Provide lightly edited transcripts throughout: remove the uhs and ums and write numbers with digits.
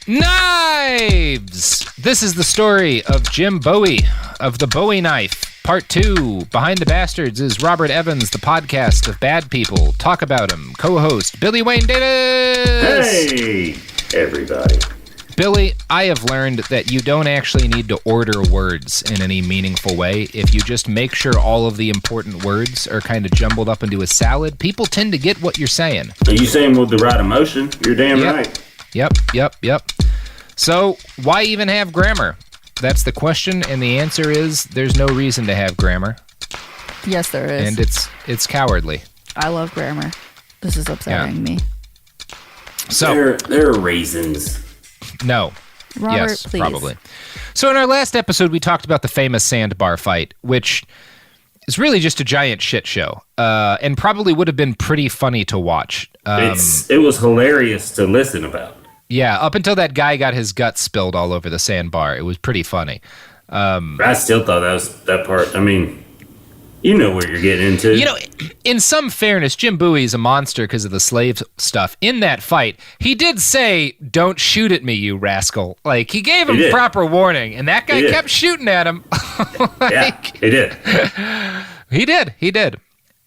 Knives! This is the story of Jim Bowie, of the Bowie knife. Part 2, Behind the Bastards, is Robert Evans, the podcast of bad people. Talk about him. Co-host, Billy Wayne Davis! Hey, everybody. Billy, I have learned that you don't actually need to order words in any meaningful way. If you just make sure all of the important words are kind of jumbled up into a salad, people tend to get what you're saying. Are you saying with the right emotion? You're damn right. Yep. So, why even have grammar? That's the question, and the answer is there's no reason to have grammar. Yes, there is. And it's cowardly. I love grammar. This is upsetting me. So there are reasons. No. Robert, yes, please. Probably. So in our last episode, we talked about the famous sandbar fight, which is really just a giant shit show, and probably would have been pretty funny to watch. It was hilarious to listen about. Yeah, up until that guy got his guts spilled all over the sandbar, it was pretty funny. I still thought that part. I mean, you know where you're getting into. You know, in some fairness, Jim Bowie is a monster because of the slave stuff. In that fight, he did say, "Don't shoot at me, you rascal." Like, he gave him proper warning, and that guy kept shooting at him. Yeah, he did. He did.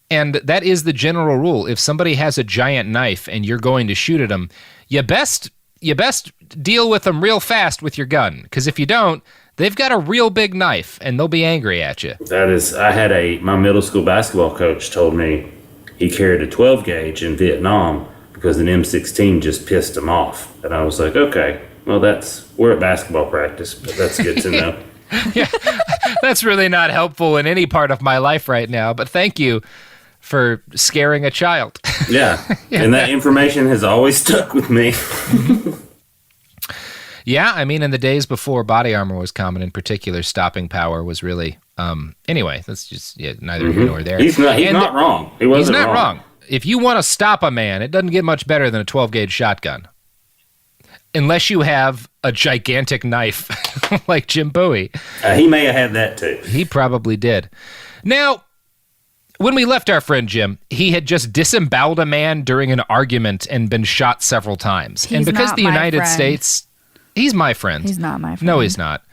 And that is the general rule. If somebody has a giant knife and you're going to shoot at them, you best deal with them real fast with your gun, because if you don't, they've got a real big knife and they'll be angry at you. My middle school basketball coach told me he carried a 12 gauge in Vietnam because an M16 just pissed him off. And I was like, okay, well, we're at basketball practice, but that's good to know. Yeah, that's really not helpful in any part of my life right now, but thank you for scaring a child. Yeah, and that information has always stuck with me. Yeah, I mean, in the days before body armor was common, in particular, stopping power was really... anyway, that's just neither here nor there. He's not wrong. He's not wrong. If you want to stop a man, it doesn't get much better than a 12-gauge shotgun. Unless you have a gigantic knife like Jim Bowie. He may have had that too. He probably did. Now, when we left our friend Jim, he had just disemboweled a man during an argument and been shot several times. He's and because not the my United friend. States... He's my friend. He's not my friend. No, he's not.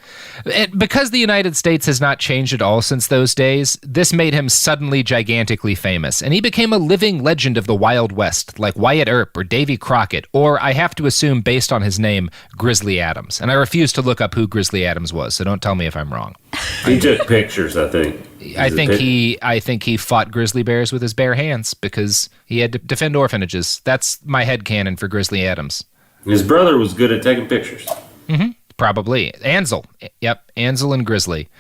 Because the United States has not changed at all since those days, this made him suddenly gigantically famous, and he became a living legend of the Wild West, like Wyatt Earp or Davy Crockett, or, I have to assume, based on his name, Grizzly Adams. And I refuse to look up who Grizzly Adams was, so don't tell me if I'm wrong. He took pictures, I think. I think he fought grizzly bears with his bare hands because he had to defend orphanages. That's my headcanon for Grizzly Adams. His brother was good at taking pictures. Mm-hmm. Probably. Ansel. Yep, Ansel and Grizzly.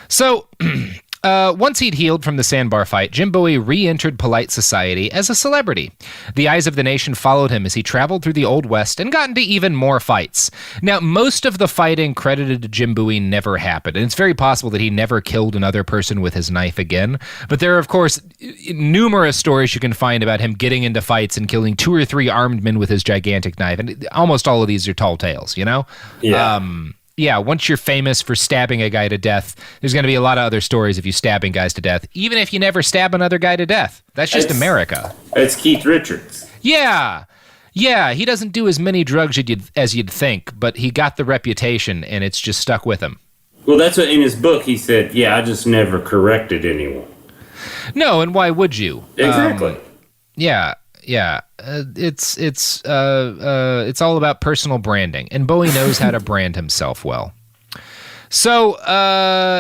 So, once he'd healed from the sandbar fight, Jim Bowie re-entered polite society as a celebrity. The eyes of the nation followed him as he traveled through the Old West and got into even more fights. Now, most of the fighting credited to Jim Bowie never happened, and it's very possible that he never killed another person with his knife again. But there are, of course, numerous stories you can find about him getting into fights and killing 2 or 3 armed men with his gigantic knife, and almost all of these are tall tales, you know? Yeah. Yeah, once you're famous for stabbing a guy to death, there's going to be a lot of other stories of you stabbing guys to death, even if you never stab another guy to death. That's just America. It's Keith Richards. Yeah, he doesn't do as many drugs as you'd think, but he got the reputation, and it's just stuck with him. Well, that's what in his book he said, I just never corrected anyone. No, and why would you? Exactly. Yeah. It's all about personal branding, and Bowie knows how to brand himself well. So,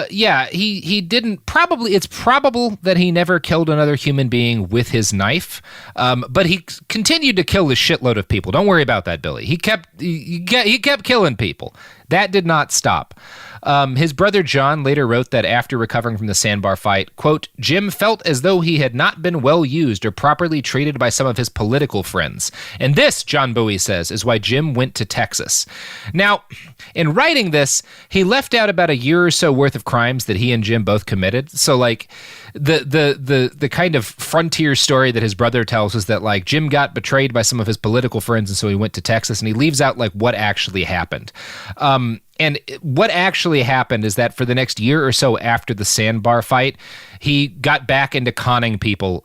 he didn't probably. It's probable that he never killed another human being with his knife, but he continued to kill a shitload of people. Don't worry about that, Billy. He kept killing people. That did not stop. His brother John later wrote that after recovering from the sandbar fight, quote, Jim felt as though he had not been well used or properly treated by some of his political friends. And this, John Bowie says, is why Jim went to Texas. Now, in writing this, he left out about a year or so worth of crimes that he and Jim both committed. So, like, the kind of frontier story that his brother tells is that, like, Jim got betrayed by some of his political friends, and so he went to Texas, and he leaves out, like, what actually happened. And what actually happened is that for the next year or so after the sandbar fight, he got back into conning people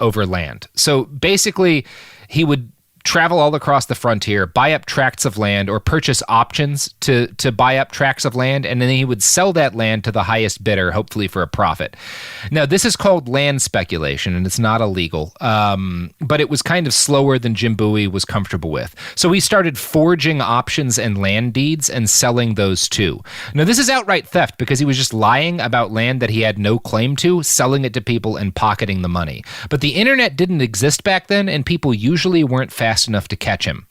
over land. So basically, he would travel all across the frontier, buy up tracts of land or purchase options to buy up tracts of land, and then he would sell that land to the highest bidder, hopefully for a profit. Now, this is called land speculation, and it's not illegal, but it was kind of slower than Jim Bowie was comfortable with. So he started forging options and land deeds and selling those too. Now, this is outright theft because he was just lying about land that he had no claim to, selling it to people and pocketing the money. But the internet didn't exist back then, and people usually weren't fast enough to catch him.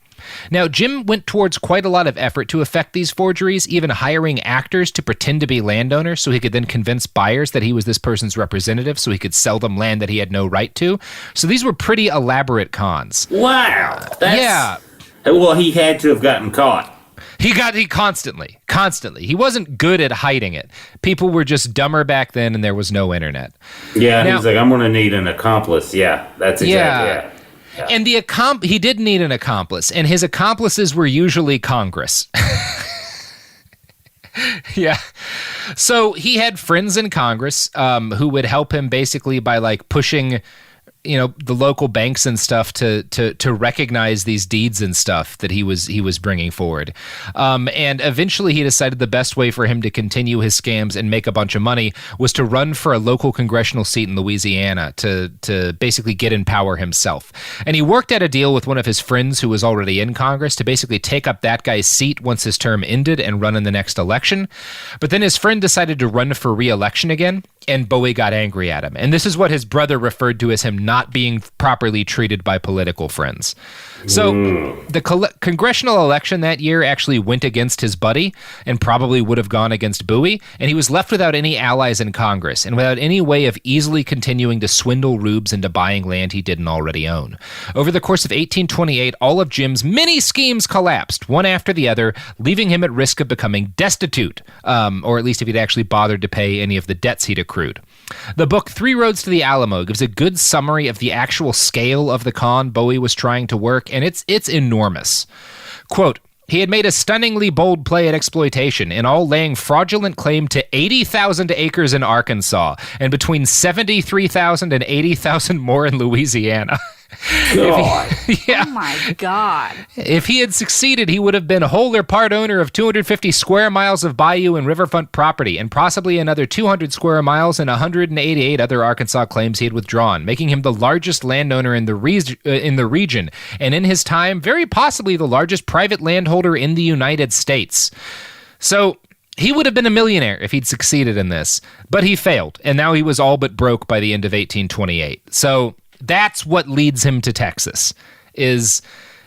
Now, Jim went towards quite a lot of effort to effect these forgeries, even hiring actors to pretend to be landowners so he could then convince buyers that he was this person's representative so he could sell them land that he had no right to. So these were pretty elaborate cons. Wow. Yeah. Well, he had to have gotten caught. He constantly. He wasn't good at hiding it. People were just dumber back then and there was no internet. Yeah, now, he's like, I'm going to need an accomplice. Yeah, that's exactly it. Yeah. And he did need an accomplice, and his accomplices were usually Congress. Yeah. So he had friends in Congress who would help him basically by like pushing the local banks and stuff to recognize these deeds and stuff that he was bringing forward. And eventually he decided the best way for him to continue his scams and make a bunch of money was to run for a local congressional seat in Louisiana to basically get in power himself. And he worked out a deal with one of his friends who was already in Congress to basically take up that guy's seat once his term ended and run in the next election. But then his friend decided to run for re-election again, and Bowie got angry at him. And this is what his brother referred to as him not being properly treated by political friends. So the congressional election that year actually went against his buddy and probably would have gone against Bowie, and he was left without any allies in Congress and without any way of easily continuing to swindle rubes into buying land he didn't already own. Over the course of 1828, all of Jim's many schemes collapsed, one after the other, leaving him at risk of becoming destitute, or at least if he'd actually bothered to pay any of the debts he'd accrued. The book 3 Roads to the Alamo gives a good summary of the actual scale of the con Bowie was trying to work, and it's enormous. Quote, he had made a stunningly bold play at exploitation, in all laying fraudulent claim to 80,000 acres in Arkansas and between 73,000 and 80,000 more in Louisiana. God. Oh my God. If he had succeeded, he would have been whole or part owner of 250 square miles of bayou and riverfront property, and possibly another 200 square miles and 188 other Arkansas claims he had withdrawn, making him the largest landowner in the region, and in his time, very possibly the largest private landholder in the United States. So he would have been a millionaire if he'd succeeded in this, but he failed, and now he was all but broke by the end of 1828. So that's what leads him to Texas, is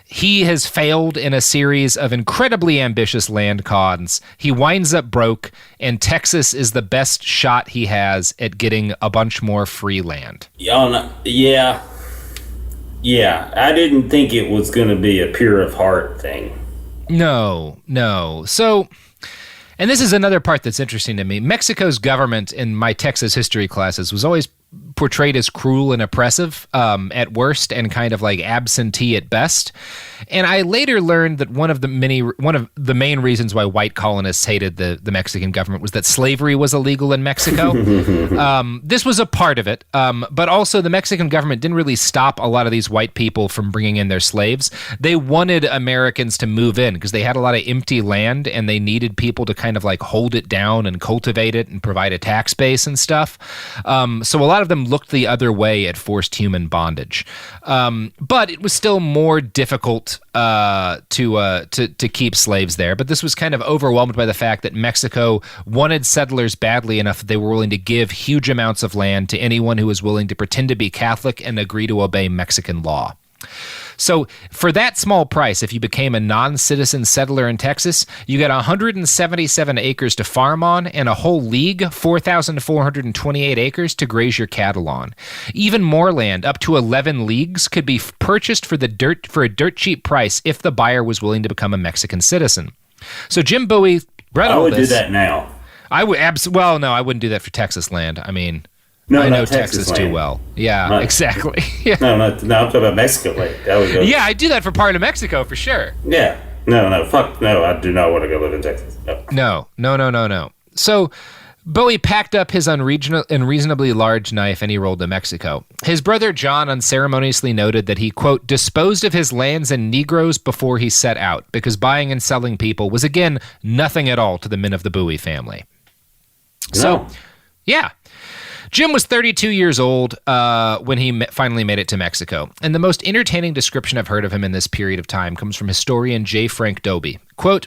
he has failed in a series of incredibly ambitious land cons. He winds up broke, and Texas is the best shot he has at getting a bunch more free land. Yeah. I didn't think it was going to be a pure of heart thing. No. So, and this is another part that's interesting to me. Mexico's government in my Texas history classes was always portrayed as cruel and oppressive at worst and kind of like absentee at best. And I later learned that one of the main reasons why white colonists hated the Mexican government was that slavery was illegal in Mexico. This was a part of it, but also the Mexican government didn't really stop a lot of these white people from bringing in their slaves. They wanted Americans to move in because they had a lot of empty land and they needed people to kind of like hold it down and cultivate it and provide a tax base and stuff. So a lot of them looked the other way at forced human bondage. But it was still more difficult to keep slaves there. But this was kind of overwhelmed by the fact that Mexico wanted settlers badly enough that they were willing to give huge amounts of land to anyone who was willing to pretend to be Catholic and agree to obey Mexican law. So for that small price, if you became a non-citizen settler in Texas, you got 177 acres to farm on and a whole league, 4,428 acres to graze your cattle on. Even more land, up to 11 leagues, could be purchased for a dirt cheap price if the buyer was willing to become a Mexican citizen. So Jim Bowie read all this. I would do that now. I would no, I wouldn't do that for Texas land. I mean, no, I know Texas too well. Yeah, exactly. Yeah. No, I'm talking about Mexico land. Yeah, I do that for part of Mexico for sure. Yeah. No, fuck no, I do not want to go live in Texas. No. No. So Bowie packed up his unreasonably large knife and he rolled to Mexico. His brother John unceremoniously noted that he, quote, disposed of his lands and Negroes before he set out, because buying and selling people was, again, nothing at all to the men of the Bowie family. No. So, yeah. Jim was 32 years old when he finally made it to Mexico, and the most entertaining description I've heard of him in this period of time comes from historian J. Frank Dobie. Quote,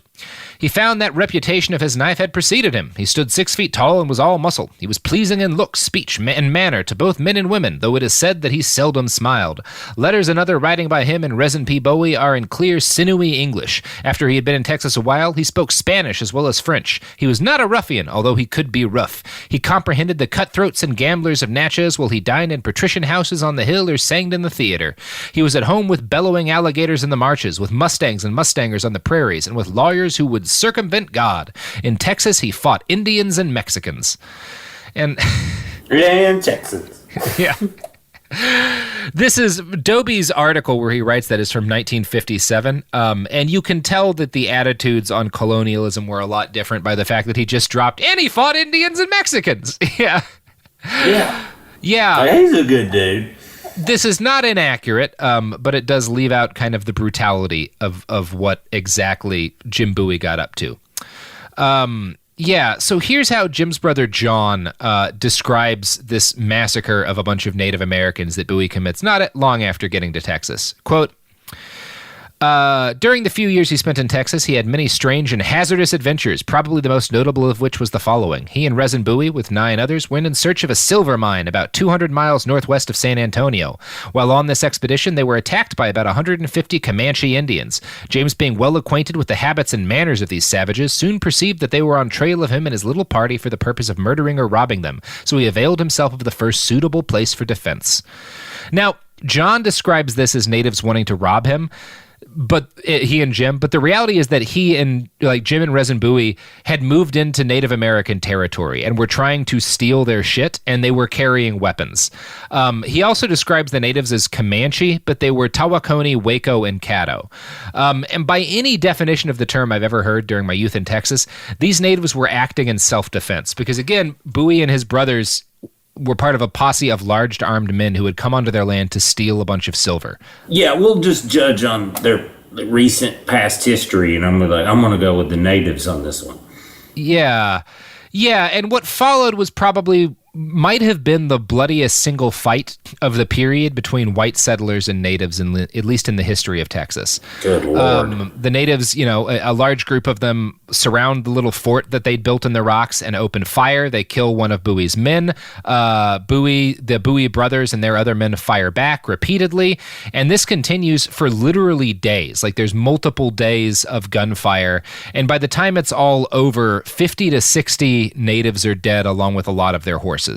he found that reputation of his knife had preceded him. He stood 6 feet tall and was all muscle. He was pleasing in look, speech, and manner to both men and women, though it is said that he seldom smiled. Letters and other writing by him and Resin P. Bowie are in clear, sinewy English. After he had been in Texas a while, he spoke Spanish as well as French. He was not a ruffian, although he could be rough. He comprehended the cutthroats and gamblers of Natchez while he dined in patrician houses on the hill or sang in the theater. He was at home with bellowing alligators in the marshes, with mustangs and mustangers on the prairies, and with lawyers who would circumvent God. In Texas, he fought Indians and Mexicans. And Texans. Yeah. This is Dobie's article where he writes that is from 1957, and you can tell that the attitudes on colonialism were a lot different by the fact that he just dropped, and he fought Indians and Mexicans. Yeah. Yeah. He's a good dude. This is not inaccurate, but it does leave out kind of the brutality of what exactly Jim Bowie got up to. So here's how Jim's brother John describes this massacre of a bunch of Native Americans that Bowie commits not long after getting to Texas. Quote, during the few years he spent in Texas, he had many strange and hazardous adventures, probably the most notable of which was the following. He and Resin Bowie, with 9 others, went in search of a silver mine about 200 miles northwest of San Antonio. While on this expedition, they were attacked by about 150 Comanche Indians. James, being well acquainted with the habits and manners of these savages, soon perceived that they were on trail of him and his little party for the purpose of murdering or robbing them, so he availed himself of the first suitable place for defense. Now, John describes this as natives wanting to rob him, but he and Jim, but the reality is that he and Jim and Resin Bowie had moved into Native American territory and were trying to steal their shit, and they were carrying weapons. He also describes the natives as Comanche, but they were Tawakoni, Waco, and Caddo. And by any definition of the term I've ever heard during my youth in Texas, these natives were acting in self-defense because, again, Bowie and his brothers were part of a posse of large armed men who had come onto their land to steal a bunch of silver. Yeah, we'll just judge on their recent past history, and I'm gonna go with the natives on this one. Yeah, and what followed was might have been the bloodiest single fight of the period between white settlers and natives, at least in the history of Texas. Good Lord. The natives, a large group of them surround the little fort that they'd built in the rocks and open fire. They kill one of Bowie's men. The Bowie brothers and their other men fire back repeatedly, and this continues for literally days. There's multiple days of gunfire, and by the time it's all over, 50 to 60 natives are dead along with a lot of their horses.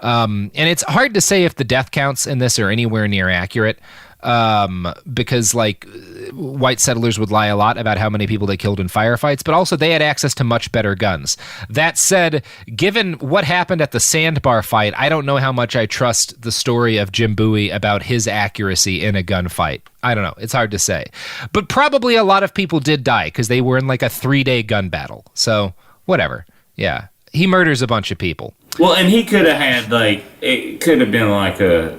And it's hard to say if the death counts in this are anywhere near accurate, because white settlers would lie a lot about how many people they killed in firefights, but also they had access to much better guns. That said, given what happened at the Sandbar fight, I don't know how much I trust the story of Jim Bowie about his accuracy in a gunfight. I don't know. It's hard to say. But probably a lot of people did die because they were in a 3-day gun battle. So, whatever. Yeah. He murders a bunch of people. Well, and he could have had it could have been a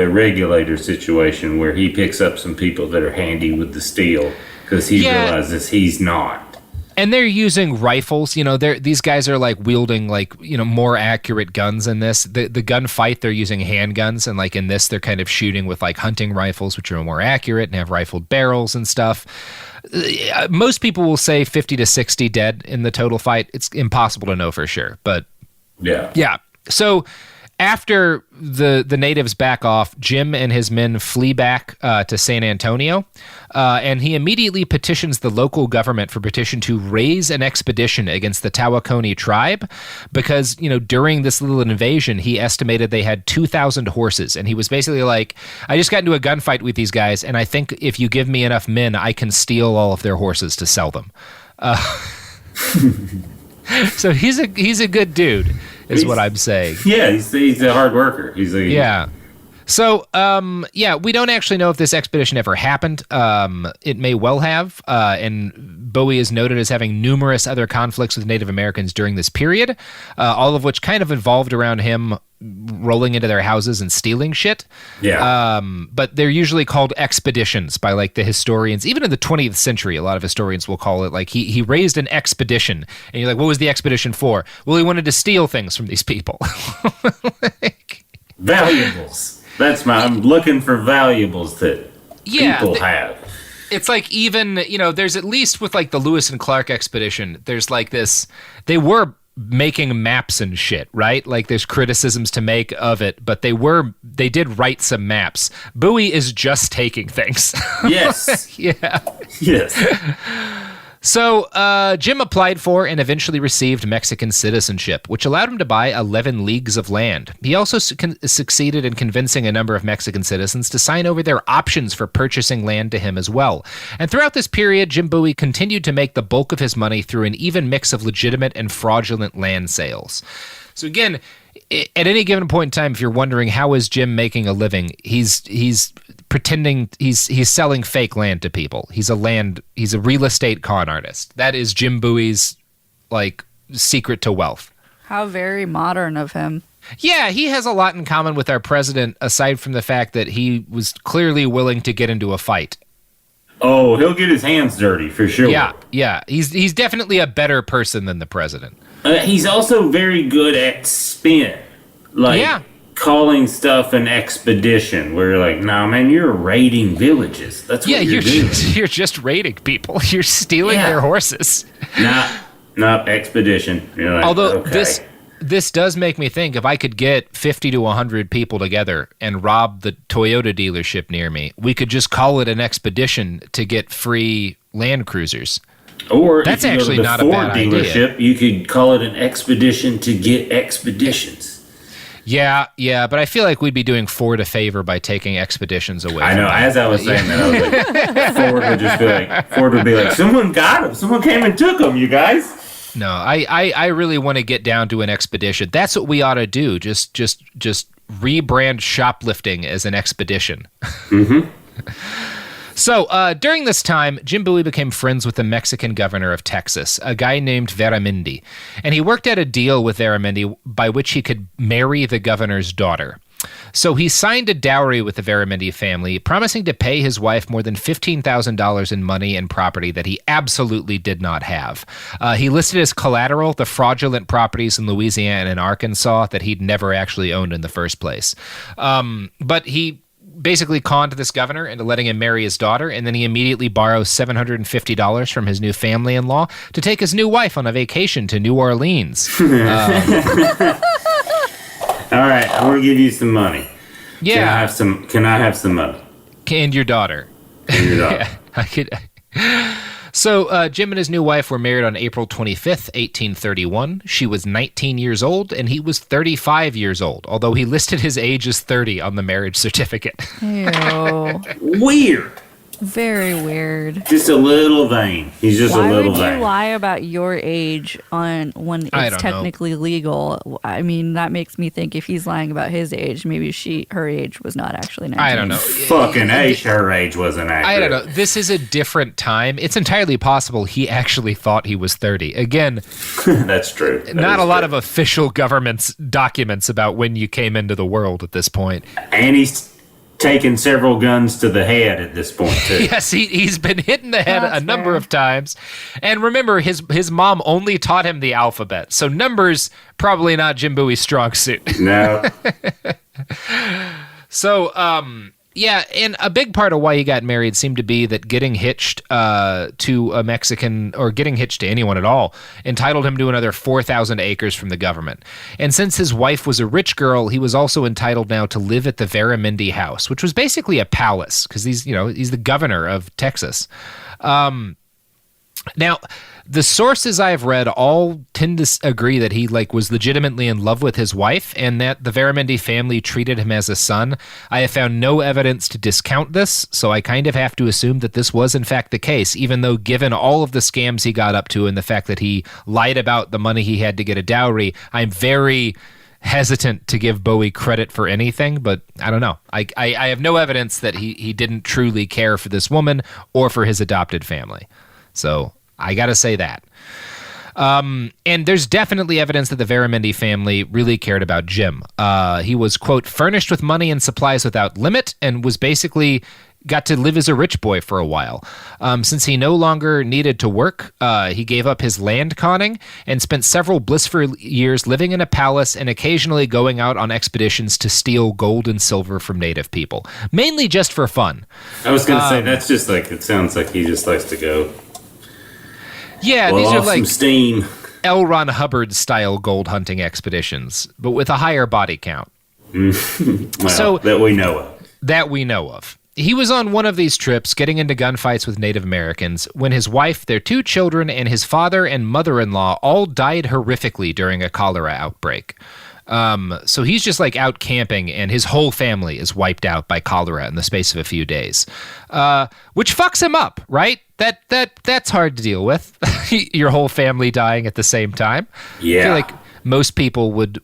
regulator situation where he picks up some people that are handy with the steel because he realizes he's not. And they're using rifles. These guys are wielding more accurate guns in this. The gunfight, they're using handguns, and in this, they're kind of shooting with hunting rifles, which are more accurate and have rifled barrels and stuff. Most people will say 50 to 60 dead in the total fight. It's impossible to know for sure, but yeah. So after the natives back off, Jim and his men flee back to San Antonio, and he immediately petitions the local government for petition to raise an expedition against the Tawakoni tribe because, during this little invasion, he estimated they had 2,000 horses, and he was basically I just got into a gunfight with these guys, and I think if you give me enough men, I can steal all of their horses to sell them. So he's a good dude, is what I'm saying. Yeah, he's a hard worker. So, we don't actually know if this expedition ever happened. It may well have, and Bowie is noted as having numerous other conflicts with Native Americans during this period, all of which kind of involved around him rolling into their houses and stealing shit. Yeah. But they're usually called expeditions by like the historians. Even in the 20th century, a lot of historians will call it like he raised an expedition. And you're like, what was the expedition for? Well, he wanted to steal things from these people. Valuables. I'm looking for valuables that people have. It's like even, there's at least with like the Lewis and Clark expedition, there's like this, they were making maps and shit, right? Like there's criticisms to make of it, but they did write some maps. Bowie is just taking things. Yes. Yeah. Yes. So Jim applied for and eventually received Mexican citizenship, which allowed him to buy 11 leagues of land. He also succeeded in convincing a number of Mexican citizens to sign over their options for purchasing land to him as well. And throughout this period, Jim Bowie continued to make the bulk of his money through an even mix of legitimate and fraudulent land sales. So again, at any given point in time, if you're wondering how is Jim making a living, he's pretending he's selling fake land to people. He's a real estate con artist. That is Jim Bowie's like secret to wealth. How very modern of him. Yeah, he has a lot in common with our president, aside from the fact that he was clearly willing to get into a fight. Oh, he'll get his hands dirty for sure. Yeah. He's definitely a better person than the president. He's also very good at spin. Calling stuff an expedition, where you're like, nah, man, you're raiding villages. That's what you're doing. You're just raiding people. You're stealing their horses. Nah, expedition. You're like, although okay. This does make me think, if I could get 50 to 100 people together and rob the Toyota dealership near me, we could just call it an expedition to get free Land Cruisers. Or that's if you actually go to the not Ford a bad dealership, idea. You could call it an expedition to get expeditions. Yeah, but I feel like we'd be doing Ford a favor by taking expeditions away. I know. As I was saying that, I was like, Ford would be like, someone got him. Someone came and took him, you guys. No, I really want to get down to an expedition. That's what we ought to do. Just rebrand shoplifting as an expedition. Mm-hmm. So during this time, Jim Bowie became friends with the Mexican governor of Texas, a guy named Veramendi, and he worked out a deal with Veramendi by which he could marry the governor's daughter. So he signed a dowry with the Veramendi family, promising to pay his wife more than $15,000 in money and property that he absolutely did not have. He listed as collateral the fraudulent properties in Louisiana and Arkansas that he'd never actually owned in the first place. But he basically conned this governor into letting him marry his daughter, and then he immediately borrows $750 from his new family-in-law to take his new wife on a vacation to New Orleans. All right, I want to give you some money. Yeah. Can I have some money? And your daughter. Yeah, I could. So Jim and his new wife were married on April 25th, 1831. She was 19 years old, and he was 35 years old, although he listed his age as 30 on the marriage certificate. Ew. Weird. Very weird. Just a little vain. He's just a little vain. Why would you lie about your age when it's technically legal? I mean, that makes me think if he's lying about his age, maybe her age was not actually 19. I don't know. Fucking age, her age wasn't accurate. I don't know. This is a different time. It's entirely possible he actually thought he was 30. Again, that's true. Not a lot of official government's documents about when you came into the world at this point. And he's taken several guns to the head at this point, too. Yes, he's been hit in the head a number of times. And remember, his mom only taught him the alphabet. So numbers, probably not Jim Bowie's strong suit. No. So, yeah, and a big part of why he got married seemed to be that getting hitched to a Mexican, or getting hitched to anyone at all, entitled him to another 4,000 acres from the government. And since his wife was a rich girl, he was also entitled now to live at the Veramendi house, which was basically a palace, because he's the governor of Texas. Now, the sources I've read all tend to agree that he was legitimately in love with his wife, and that the Veramendi family treated him as a son. I have found no evidence to discount this, so I kind of have to assume that this was in fact the case, even though given all of the scams he got up to and the fact that he lied about the money he had to get a dowry, I'm very hesitant to give Bowie credit for anything, but I don't know. I have no evidence that he didn't truly care for this woman or for his adopted family. So I got to say that. And there's definitely evidence that the Veramendi family really cared about Jim. He was, quote, furnished with money and supplies without limit, and was basically got to live as a rich boy for a while. Since he no longer needed to work, he gave up his land conning and spent several blissful years living in a palace and occasionally going out on expeditions to steal gold and silver from native people, mainly just for fun. I was going to say, that's just like, it sounds like he just likes to go. Yeah, these are like some steam. L. Ron Hubbard style gold hunting expeditions, but with a higher body count. Well, so that we know of. That we know of. He was on one of these trips getting into gunfights with Native Americans when his wife, their 2 children, and his father and mother-in-law all died horrifically during a cholera outbreak. So he's just like out camping, and his whole family is wiped out by cholera in the space of a few days, which fucks him up, right? That's hard to deal with. Your whole family dying at the same time. Yeah. I feel like most people would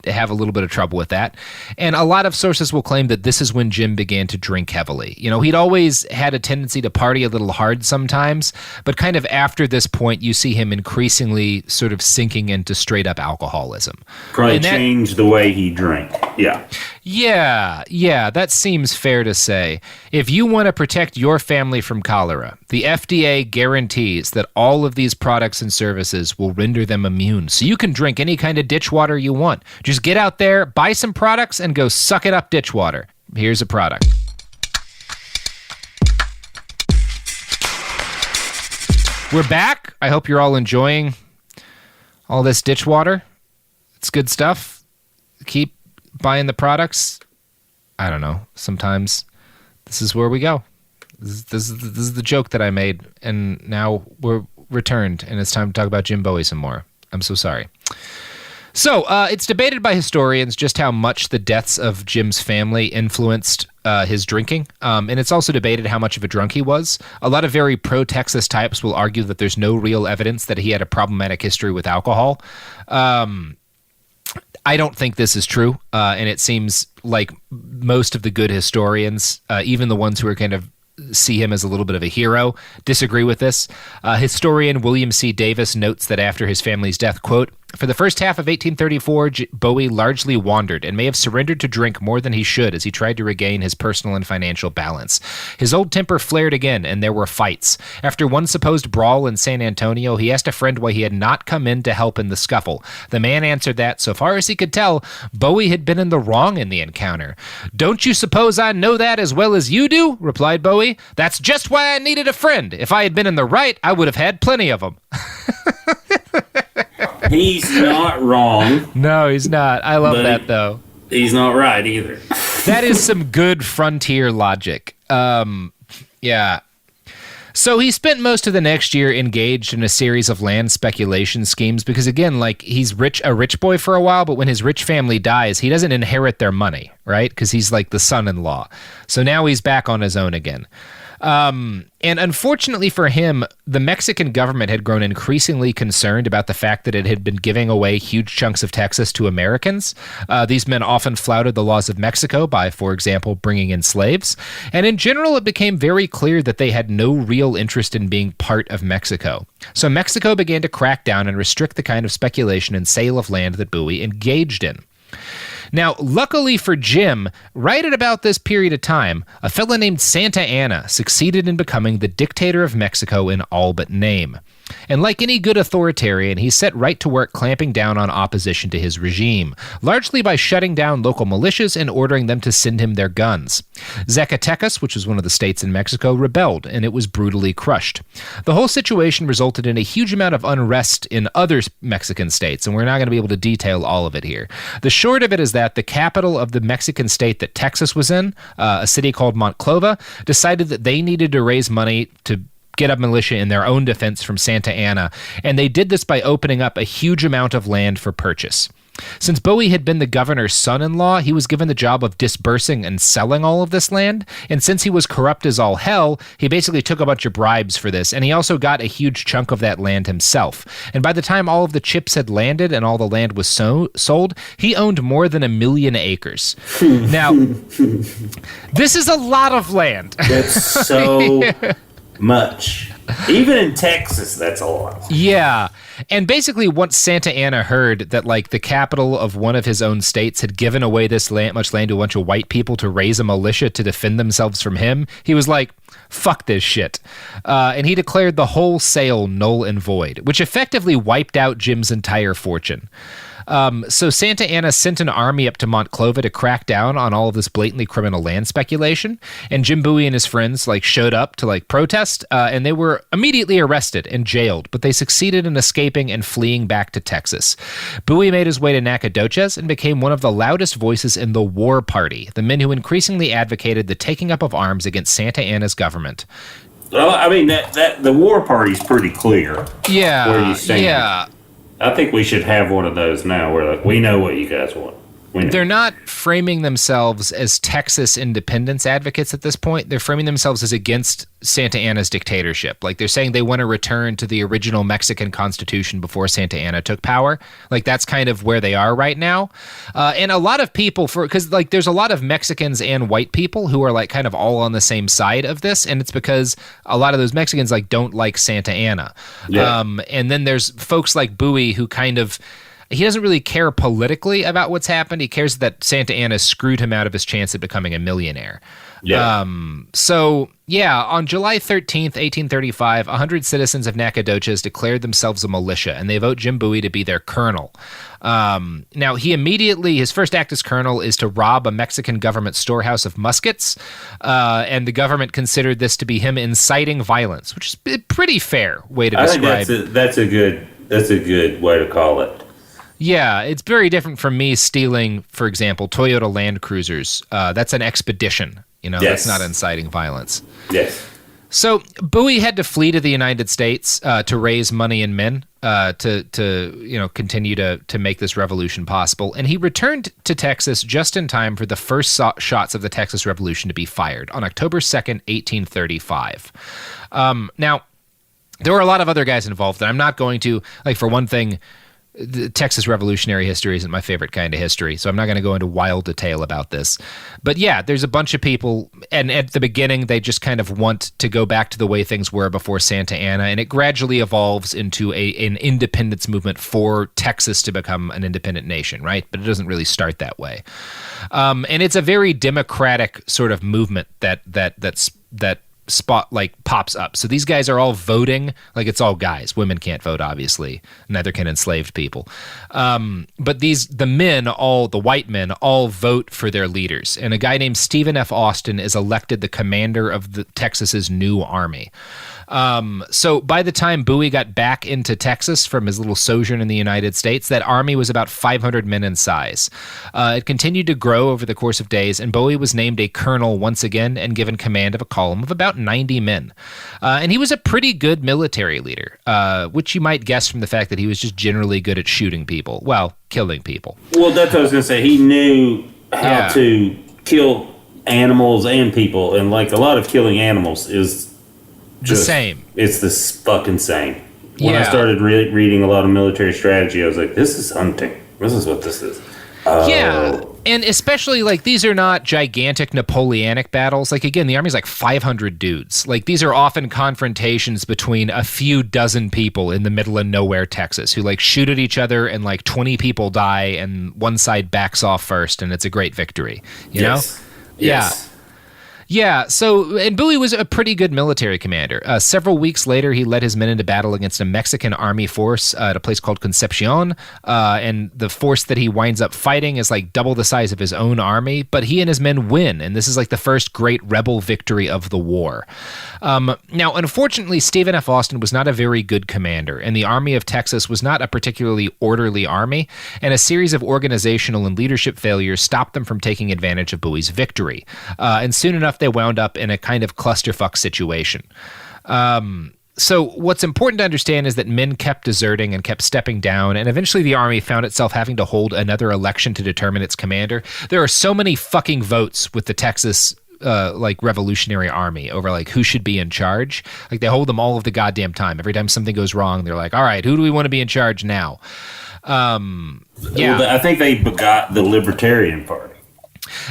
have a little bit of trouble with that. And a lot of sources will claim that this is when Jim began to drink heavily. You know, he'd always had a tendency to party a little hard sometimes, but kind of after this point, you see him increasingly sort of sinking into straight up alcoholism. Probably changed the way he drank. Yeah. Yeah, that seems fair to say. If you want to protect your family from cholera, the FDA guarantees that all of these products and services will render them immune, so you can drink any kind of ditch water you want. Just get out there, buy some products, and go suck it up ditch water. Here's a product. We're back. I hope you're all enjoying all this ditch water. It's good stuff. Keep buying the products. I don't know. Sometimes this is where we go. This is the joke that I made, and now we're returned, and it's time to talk about Jim Bowie some more. I'm so sorry. So, it's debated by historians just how much the deaths of Jim's family influenced his drinking, and it's also debated how much of a drunk he was. A lot of very pro-Texas types will argue that there's no real evidence that he had a problematic history with alcohol. I don't think this is true, and it seems like most of the good historians, even the ones who are kind of see him as a little bit of a hero, disagree with this. Historian William C. Davis notes that after his family's death, quote, for the first half of 1834, Bowie largely wandered and may have surrendered to drink more than he should as he tried to regain his personal and financial balance. His old temper flared again, and there were fights. After one supposed brawl in San Antonio, he asked a friend why he had not come in to help in the scuffle. The man answered that, so far as he could tell, Bowie had been in the wrong in the encounter. Don't you suppose I know that as well as you do? Replied Bowie. That's just why I needed a friend. If I had been in the right, I would have had plenty of them. He's not wrong. No, he's not. I love that, though. He's not right either. That is some good frontier logic. Yeah. So he spent most of the next year engaged in a series of land speculation schemes because, again, like, he's a rich boy for a while, but when his rich family dies, he doesn't inherit their money, right? Because he's like the son-in-law. So now he's back on his own again. And unfortunately for him, the Mexican government had grown increasingly concerned about the fact that it had been giving away huge chunks of Texas to Americans. These men often flouted the laws of Mexico by, for example, bringing in slaves. And in general, it became very clear that they had no real interest in being part of Mexico. So Mexico began to crack down and restrict the kind of speculation and sale of land that Bowie engaged in. Now, luckily for Jim, right at about this period of time, a fellow named Santa Anna succeeded in becoming the dictator of Mexico in all but name. And like any good authoritarian, he set right to work clamping down on opposition to his regime, largely by shutting down local militias and ordering them to send him their guns. Zacatecas, which was one of the states in Mexico, rebelled, and it was brutally crushed. The whole situation resulted in a huge amount of unrest in other Mexican states, and we're not going to be able to detail all of it here. The short of it is that the capital of the Mexican state that Texas was in, a city called Monclova, decided that they needed to raise money to get a militia in their own defense from Santa Anna, and they did this by opening up a huge amount of land for purchase. Since Bowie had been the governor's son-in-law, he was given the job of disbursing and selling all of this land. And since he was corrupt as all hell, he basically took a bunch of bribes for this. And he also got a huge chunk of that land himself. And by the time all of the chips had landed and all the land was sold, he owned more than 1 million acres. Now, this is a lot of land. That's so much. Even in Texas, that's a lot. Yeah. And basically, once Santa Anna heard that, like, the capital of one of his own states had given away this much land to a bunch of white people to raise a militia to defend themselves from him, he was like, fuck this shit. And he declared the whole sale null and void, which effectively wiped out Jim's entire fortune. So Santa Anna sent an army up to Montclova to crack down on all of this blatantly criminal land speculation. And Jim Bowie and his friends showed up to protest, and they were immediately arrested and jailed, but they succeeded in escaping and fleeing back to Texas. Bowie made his way to Nacogdoches and became one of the loudest voices in the War Party, the men who increasingly advocated the taking up of arms against Santa Anna's government. Well, I mean, that the War Party's pretty clear. Yeah, where you stand. Yeah. I think we should have one of those now where we know what you guys want. They're not framing themselves as Texas independence advocates at this point. They're framing themselves as against Santa Anna's dictatorship. They're saying they want to return to the original Mexican Constitution before Santa Anna took power. That's kind of where they are right now. And a lot of people, because there's a lot of Mexicans and white people who are kind of all on the same side of this, and it's because a lot of those Mexicans don't like Santa Anna. Yeah. And then there's folks like Bowie who kind of, he doesn't really care politically about what's happened. He cares that Santa Anna screwed him out of his chance at becoming a millionaire. Yeah. On July 13th, 1835, 100 citizens of Nacogdoches declared themselves a militia, and they vote Jim Bowie to be their colonel. Now, his first act as colonel is to rob a Mexican government storehouse of muskets, and the government considered this to be him inciting violence, which is a pretty fair way to describe. I think that's a good way to call it. Yeah, it's very different from me stealing, for example, Toyota Land Cruisers. That's an expedition. Yes. That's not inciting violence. Yes. So Bowie had to flee to the United States to raise money and men to continue to make this revolution possible. And he returned to Texas just in time for the first shots of the Texas Revolution to be fired on October 2nd, 1835. Now, there were a lot of other guys involved that I'm not going to, for one thing, the Texas Revolutionary history isn't my favorite kind of history, so I'm not going to go into wild detail about this. But yeah, there's a bunch of people, and at the beginning, they just kind of want to go back to the way things were before Santa Anna, and it gradually evolves into an independence movement for Texas to become an independent nation, right? But it doesn't really start that way. And it's a very democratic sort of movement that pops up. So these guys are all voting. It's all guys. Women can't vote, obviously. Neither can enslaved people. But the white men all vote for their leaders. And a guy named Stephen F. Austin is elected the commander of Texas's new army. So by the time Bowie got back into Texas from his little sojourn in the United States, that army was about 500 men in size. It continued to grow over the course of days, and Bowie was named a colonel once again and given command of a column of about 90 men. And he was a pretty good military leader, which you might guess from the fact that he was just generally good at shooting people. Well, killing people. Well, that's what I was going to say. He knew how to kill animals and people, and a lot of killing animals is the same. It's the fucking same. When I started reading a lot of military strategy, I was like, this is hunting. This is what this is. Yeah, and especially these are not gigantic Napoleonic battles. Again, the army's 500 dudes. These are often confrontations between a few dozen people in the middle of nowhere, Texas, who shoot at each other and 20 people die and one side backs off first and it's a great victory. You know? Yes. Yeah, and Bowie was a pretty good military commander. Several weeks later, he led his men into battle against a Mexican army force at a place called Concepcion, and the force that he winds up fighting is double the size of his own army, but he and his men win, and this is the first great rebel victory of the war. Now, unfortunately, Stephen F. Austin was not a very good commander, and the Army of Texas was not a particularly orderly army, and a series of organizational and leadership failures stopped them from taking advantage of Bowie's victory. And soon enough, they wound up in a kind of clusterfuck situation. So what's important to understand is that men kept deserting and kept stepping down, and eventually the army found itself having to hold another election to determine its commander. There are so many fucking votes with the Texas Revolutionary Army over like who should be in charge. Like they hold them all of the goddamn time. Every time something goes wrong, they're like, all right, who do we want to be in charge now? Well, I think they begot the Libertarian Party.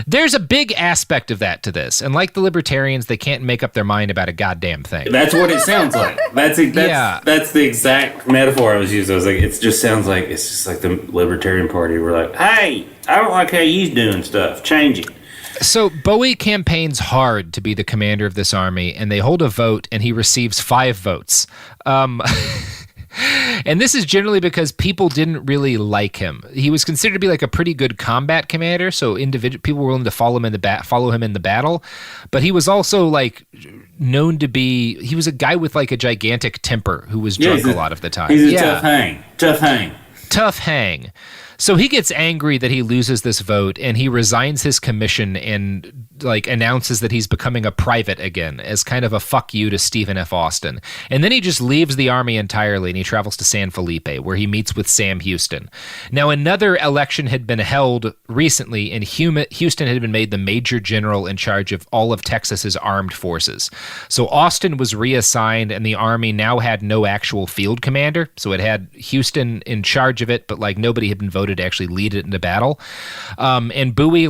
There's a big aspect of that to this. And like the Libertarians, they can't make up their mind about a goddamn thing. That's what it sounds like. That's the exact metaphor I was using. I was like, it just sounds like it's just like the Libertarian Party. We're like, hey, I don't like how you're doing stuff. Change it. So Bowie campaigns hard to be the commander of this army, and they hold a vote, and he receives 5 votes. And this is generally because people didn't really like him. He was considered to be like a pretty good combat commander, so people were willing to follow him in the battle. But he was also like known to be. He was a guy with like a gigantic temper who was drunk a lot of the time. He's a tough hang. So he gets angry that he loses this vote, and he resigns his commission and like announces that he's becoming a private again as kind of a fuck you to Stephen F. Austin. And then he just leaves the army entirely, and he travels to San Felipe, where he meets with Sam Houston. Now, another election had been held recently, and Houston had been made the major general in charge of all of Texas's armed forces. So Austin was reassigned, and the army now had no actual field commander. So it had Houston in charge of it, but like nobody had been voted to actually lead it into battle. And Bowie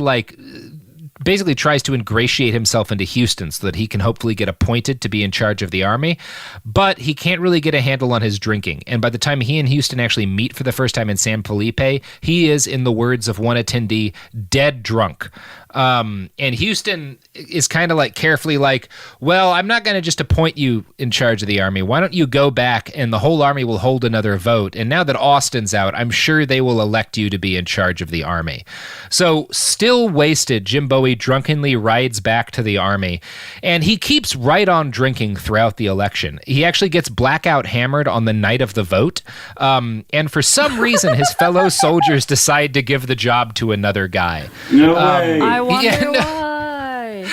basically tries to ingratiate himself into Houston so that he can hopefully get appointed to be in charge of the army, but he can't really get a handle on his drinking. And by the time he and Houston actually meet for the first time in San Felipe, he is, in the words of one attendee, dead drunk. And Houston is kind of like carefully like, well, I'm not going to just appoint you in charge of the army. Why don't you go back and the whole army will hold another vote. And now that Austin's out, I'm sure they will elect you to be in charge of the army. So still wasted, Jim Bowie drunkenly rides back to the army, and he keeps right on drinking throughout the election. He actually gets blackout hammered on the night of the vote. And for some reason, his fellow soldiers decide to give the job to another guy. No way. I wonder why.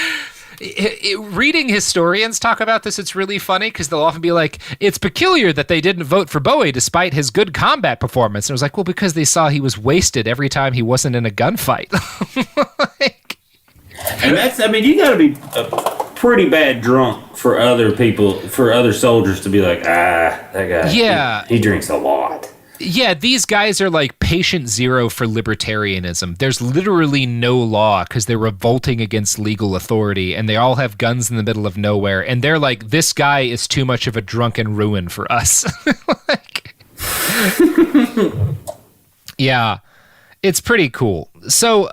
Reading historians talk about this, it's really funny because they'll often be like, it's peculiar that they didn't vote for Bowie despite his good combat performance. And it was like, well, because they saw he was wasted every time he wasn't in a gunfight. And you got to be a pretty bad drunk for other people, for other soldiers to be like, that guy, he drinks a lot. Yeah, these guys are like patient zero for libertarianism. There's literally no law because they're revolting against legal authority, and they all have guns in the middle of nowhere. And they're like, this guy is too much of a drunken ruin for us. Yeah. It's pretty cool. So,